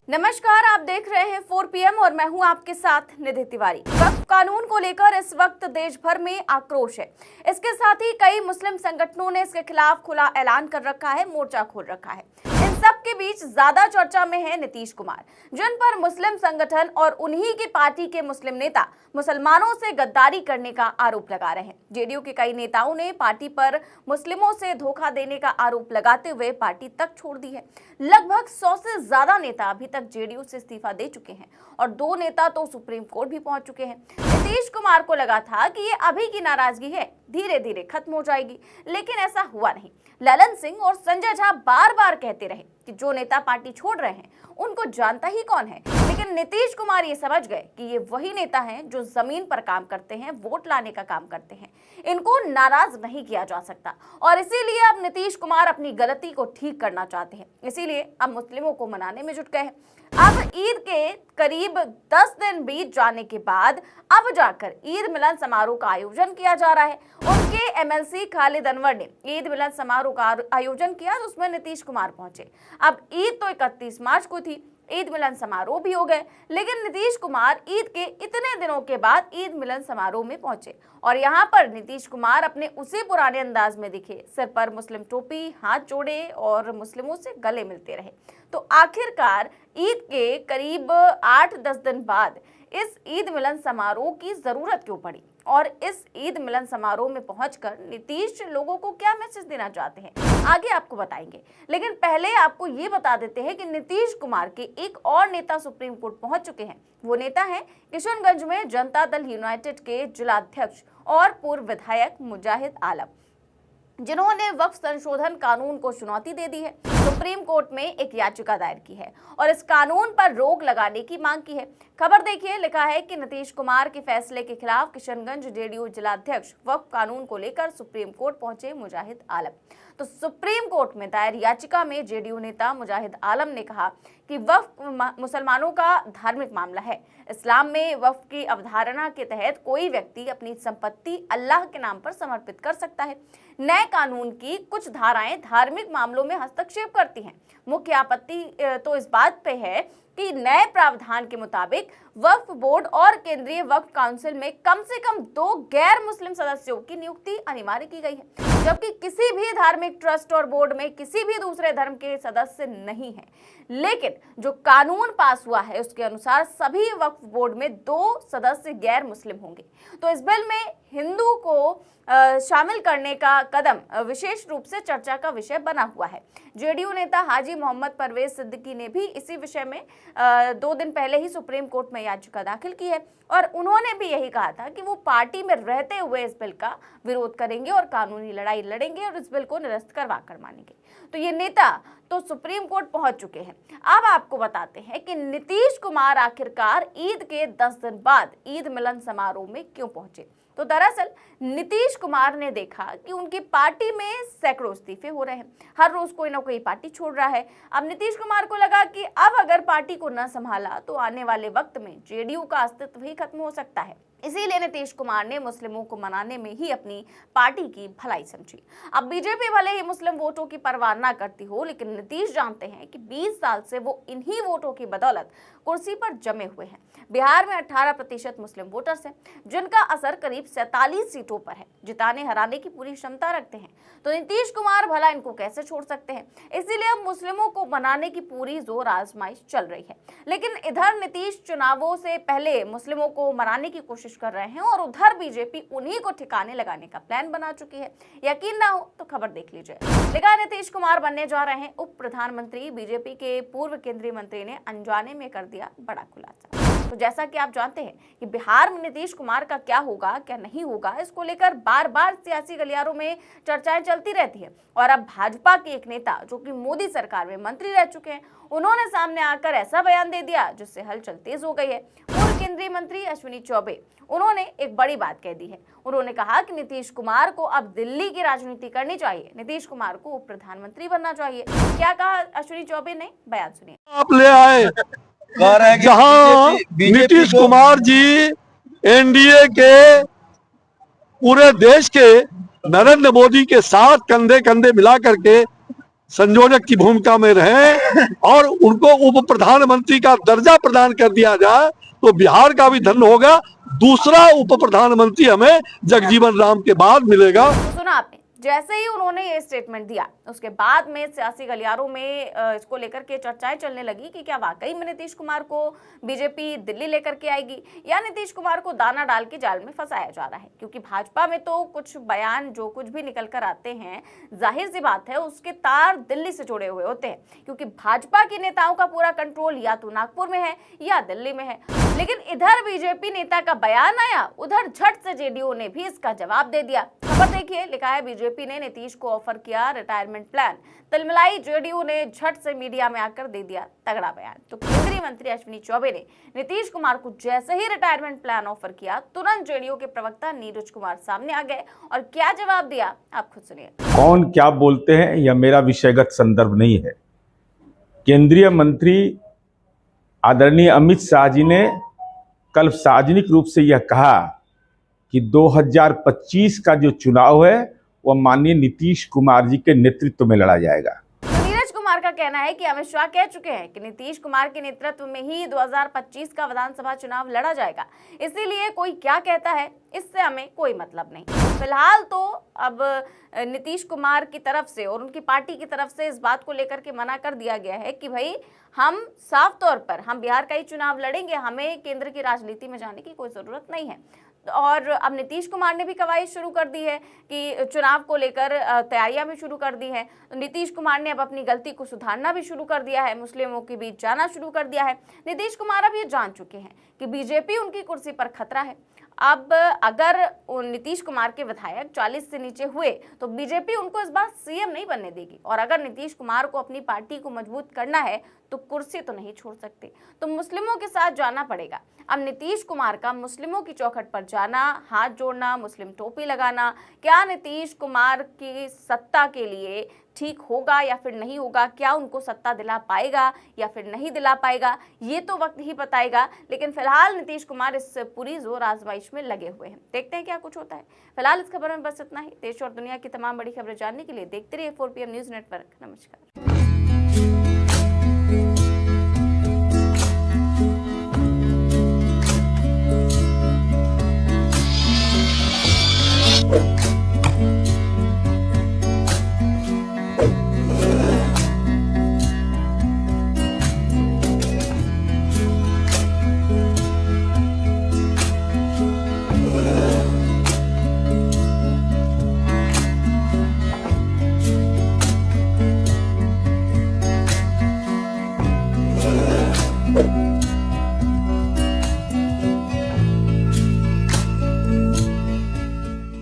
नमस्कार, आप देख रहे हैं 4 PM और मैं हूं आपके साथ निधि तिवारी। वक्फ कानून को लेकर इस वक्त देश भर में आक्रोश है। इसके साथ ही कई मुस्लिम संगठनों ने इसके खिलाफ खुला ऐलान कर रखा है, मोर्चा खोल रखा है। इन सब के बीच ज्यादा चर्चा में है नीतीश कुमार, जिन पर मुस्लिम संगठन और उन्हीं की पार्टी के मुस्लिम नेता मुसलमानों से गद्दारी करने का आरोप लगा रहे हैं। जेडीयू के कई नेताओं ने पार्टी पर मुस्लिमों से धोखा देने का आरोप लगाते हुए पार्टी तक छोड़ दी है। लगभग 100 से ज्यादा नेता अभी तक जेडीयू से इस्तीफा दे चुके हैं और 2 नेता तो सुप्रीम कोर्ट भी पहुंच चुके हैं। नीतीश कुमार को लगा था कि ये अभी की नाराजगी है, धीरे धीरे खत्म हो जाएगी, लेकिन ऐसा हुआ नहीं। ललन सिंह और संजय झा बार बार कहते रहे कि जो नेता पार्टी छोड़ रहे हैं उनको जानता ही कौन है, लेकिन नीतीश कुमार ये समझ गए कि ये वही नेता हैं जो जमीन पर काम करते हैं, वोट लाने का काम करते हैं। इनको नाराज नहीं किया जा सकता और इसीलिए अब नीतीश कुमार अपनी गलती को ठीक करना चाहते हैं। इसीलिए अब मुस्लिमों को मनाने में जुट गए हैं। अब ईद के करीब 10 दिन बीत जाने के बाद अब जाकर ईद मिलन समारोह का आयोजन किया जा रहा है। उनके एमएलसी खालिद अनवर ने ईद मिलन समारोह का आयोजन किया, उसमें नीतीश कुमार पहुंचे। अब ईद तो 31 मार्च को थी, ईद मिलन समारोह भी हो गए, लेकिन नीतीश कुमार ईद के इतने दिनों के बाद ईद मिलन समारोह में पहुंचे और यहां पर नीतीश कुमार अपने उसी पुराने अंदाज में दिखे, सिर पर मुस्लिम टोपी, हाथ जोड़े और मुस्लिमों से गले मिलते रहे। तो आखिरकार ईद के करीब 8-10 दिन बाद इस ईद मिलन समारोह की जरूरत क्यों पड़ी और इस ईद मिलन समारोह में पहुंचकर नीतीश लोगों को क्या मैसेज देना चाहते हैं, आगे आपको बताएंगे। लेकिन पहले आपको ये बता देते हैं कि नीतीश कुमार के एक और नेता सुप्रीम कोर्ट पहुंच चुके हैं। वो नेता हैं किशनगंज में जनता दल यूनाइटेड के जिलाध्यक्ष और पूर्व विधायक मुजाहिद आलम, जिन्होंने वक्फ संशोधन कानून को चुनौती दे दी है। सुप्रीम कोर्ट में एक याचिका दायर की है और इस कानून पर रोक लगाने की मांग की है। खबर देखिए, लिखा है कि नीतीश कुमार के फैसले के खिलाफ किशनगंज जेडीयू जिलाध्यक्ष वक्फ कानून को लेकर सुप्रीम कोर्ट पहुंचे मुजाहिद आलम। तो सुप्रीम कोर्ट में दायर याचिका में जेडीयू नेता मुजाहिद आलम ने कहा कि वक्फ मुसलमानों का धार्मिक मामला है। इस्लाम में वक्फ की अवधारणा के तहत कोई व्यक्ति अपनी संपत्ति अल्लाह के नाम पर समर्पित कर सकता है। नए कानून की कुछ धाराएं धार्मिक मामलों में हस्तक्षेप करती हैं। मुख्य आपत्ति तो इस बात पे है कि नए प्रावधान के मुताबिक वक्फ बोर्ड और केंद्रीय वक्फ काउंसिल में कम से कम 2 गैर मुस्लिम सदस्यों की नियुक्ति अनिवार्य की गई है, जबकि किसी भी धार्मिक ट्रस्ट और बोर्ड में किसी भी दूसरे धर्म के सदस्य नहीं है। लेकिन जो कानून पास हुआ है उसके अनुसार सभी वक्फ बोर्ड में 2 सदस्य गैर मुस्लिम होंगे। तो इस बिल में हिंदू को शामिल करने का कदम विशेष रूप से चर्चा का विषय बना हुआ है। जेडीयू नेता हाजी मोहम्मद परवेज सिद्दीकी ने भी इसी विषय में 2 दिन पहले ही सुप्रीम कोर्ट में याचिका दाखिल की है और उन्होंने भी यही कहा था कि वो पार्टी में रहते हुए इस बिल का विरोध करेंगे और कानूनी लड़ाई लड़ेंगे और इस बिल को निरस्त करवा कर मानेंगे। तो ये नेता तो सुप्रीम कोर्ट पहुंच चुके हैं। अब आपको बताते हैं कि नीतीश कुमार आखिरकार ईद के 10 दिन बाद ईद मिलन समारोह में क्यों पहुंचे। तो दरअसल नीतीश कुमार ने देखा कि उनकी पार्टी में सैकड़ों इस्तीफे हो रहे हैं, हर रोज कोई ना कोई पार्टी छोड़ रहा है। अब नीतीश कुमार को लगा कि अब अगर पार्टी को न संभाला तो आने वाले वक्त में जेडीयू का अस्तित्व ही खत्म हो सकता है। इसीलिए नीतीश कुमार ने मुस्लिमों को मनाने में ही अपनी पार्टी की भलाई समझी। अब बीजेपी भले ही मुस्लिम वोटों की परवाह न करती हो, लेकिन नीतीश जानते हैं कि 20 साल से वो इन्हीं वोटों की बदौलत कुर्सी पर जमे हुए हैं। बिहार में 18% मुस्लिम वोटर्स हैं, जिनका असर करीब 47 सीटों पर है, जिताने हराने की पूरी क्षमता रखते हैं। तो नीतीश कुमार भला इनको कैसे छोड़ सकते हैं। इसीलिए अब मुस्लिमों को मनाने की पूरी जोर आजमाइश चल रही है। लेकिन इधर नीतीश चुनावों से पहले मुस्लिमों को मनाने की कोशिश कर रहे हैं और उधर बीजेपी उन्हीं को ठिकाने लगाने का प्लान बना चुकी है। यकीन ना हो तो खबर देख लीजिए। लिखा नीतीश कुमार बनने जा रहे हैं उप प्रधानमंत्री। बीजेपी के पूर्व केंद्रीय मंत्री ने अनजाने में कर दिया बड़ा खुलासा। तो जैसा कि आप जानते हैं कि बिहार में नीतीश कुमार का क्या होगा क्या नहीं होगा, इसको लेकर बार बार सियासी गलियारों में चर्चाएं चलती रहती है। और अब भाजपा के एक नेता जो कि मोदी सरकार में मंत्री रह चुके हैं, उन्होंने सामने आकर ऐसा बयान दे दिया जिससे हलचल तेज हो गई है। पूर्व केंद्रीय मंत्री अश्विनी चौबे, उन्होंने एक बड़ी बात कह दी है। उन्होंने कहा कि नीतीश कुमार को अब दिल्ली की राजनीति करनी चाहिए, नीतीश कुमार को उप प्रधानमंत्री बनना चाहिए। क्या कहा अश्विनी चौबे ने, बयान सुनिए। आप ले आए जहां नीतीश कुमार जी एनडीए के पूरे देश के नरेंद्र मोदी के साथ कंधे कंधे मिला करके संयोजक की भूमिका में रहे और उनको उप प्रधानमंत्री का दर्जा प्रदान कर दिया जाए तो बिहार का भी धन्य होगा। दूसरा उप प्रधानमंत्री हमें जगजीवन राम के बाद मिलेगा। सुना आपने, जैसे ही उन्होंने ये स्टेटमेंट दिया उसके बाद में सियासी गलियारों में इसको लेकर के चर्चाएं चलने लगी कि क्या वाकई में नीतीश कुमार को बीजेपी दिल्ली लेकर के आएगी या नीतीश कुमार को दाना डाल के जाल में फंसाया जा रहा है। क्योंकि भाजपा में तो कुछ बयान जो कुछ भी निकल कर आते हैं, जाहिर सी बात है उसके तार दिल्ली से जुड़े हुए होते हैं, क्योंकि भाजपा के नेताओं का पूरा कंट्रोल या तो नागपुर में है या दिल्ली में है। लेकिन इधर बीजेपी नेता का बयान आया, उधर झट से जेडीयू ने भी इसका जवाब दे दिया। खबर देखिए, लिखा है बीजेपी ने नीतीश को ऑफर किया रिटायरमेंट प्लान। तिलमिलाई जेडीयू ने झट से मीडिया में आकर दे दिया तगड़ा बयान। तो केंद्रीय मंत्री अश्विनी चौबे ने नीतीश कुमार को जैसे ही रिटायरमेंट प्लान ऑफर किया, तुरंत जेडीयू के प्रवक्ता नीरज कुमार सामने आ गए और क्या जवाब दिया आप खुद सुनिए। कौन क्या बोलते हैं यह मेरा विषयगत संदर्भ नहीं है। केंद्रीय मंत्री आदरणीय अमित शाह जी ने कल सार्वजनिक रूप से यह कहा कि 2025 का जो चुनाव है वह माननीय नीतीश कुमार जी के नेतृत्व में लड़ा जाएगा। नीरज कुमार का कहना है कि अमित शाह कह चुके हैं कि नीतीश कुमार के नेतृत्व में ही 2025 का विधानसभा चुनाव लड़ा जाएगा, इसीलिए कोई क्या कहता है इससे हमें कोई मतलब नहीं। फिलहाल तो अब नीतीश कुमार की तरफ से और उनकी पार्टी की तरफ से इस बात को लेकर के मना कर दिया गया है कि भाई हम साफ तौर पर हम बिहार का ही चुनाव लड़ेंगे, हमें केंद्र की राजनीति में जाने की कोई जरूरत नहीं है। और अब नीतीश कुमार ने भी कवायद शुरू कर दी है कि चुनाव को लेकर तैयारियां भी शुरू कर दी हैं। तो नीतीश कुमार ने अब अपनी गलती को सुधारना भी शुरू कर दिया है, मुस्लिमों के बीच जाना शुरू कर दिया है। नीतीश कुमार अब ये जान चुके हैं कि बीजेपी उनकी कुर्सी पर खतरा है। अब अगर नीतीश कुमार के विधायक 40 से नीचे हुए तो बीजेपी उनको इस बार सीएम नहीं बनने देगी। और अगर नीतीश कुमार को अपनी पार्टी को मजबूत करना है तो कुर्सी तो नहीं छोड़ सकते, तो मुस्लिमों के साथ जाना पड़ेगा। अब नीतीश कुमार का मुस्लिमों की चौखट पर जाना, हाथ जोड़ना, मुस्लिम टोपी लगाना, क्या नीतीश कुमार की सत्ता के लिए ठीक होगा या फिर नहीं होगा? क्या उनको सत्ता दिला पाएगा या फिर नहीं दिला पाएगा, ये तो वक्त ही बताएगा। लेकिन फिलहाल नीतीश कुमार इस पूरी जोर आजमाइश में लगे हुए हैं। देखते हैं क्या कुछ होता है। फिलहाल इस खबर में बस इतना ही। देश और दुनिया की तमाम बड़ी खबरें जानने के लिए देखते रहिए 4PM न्यूज नेटवर्क। नमस्कार। Thank you.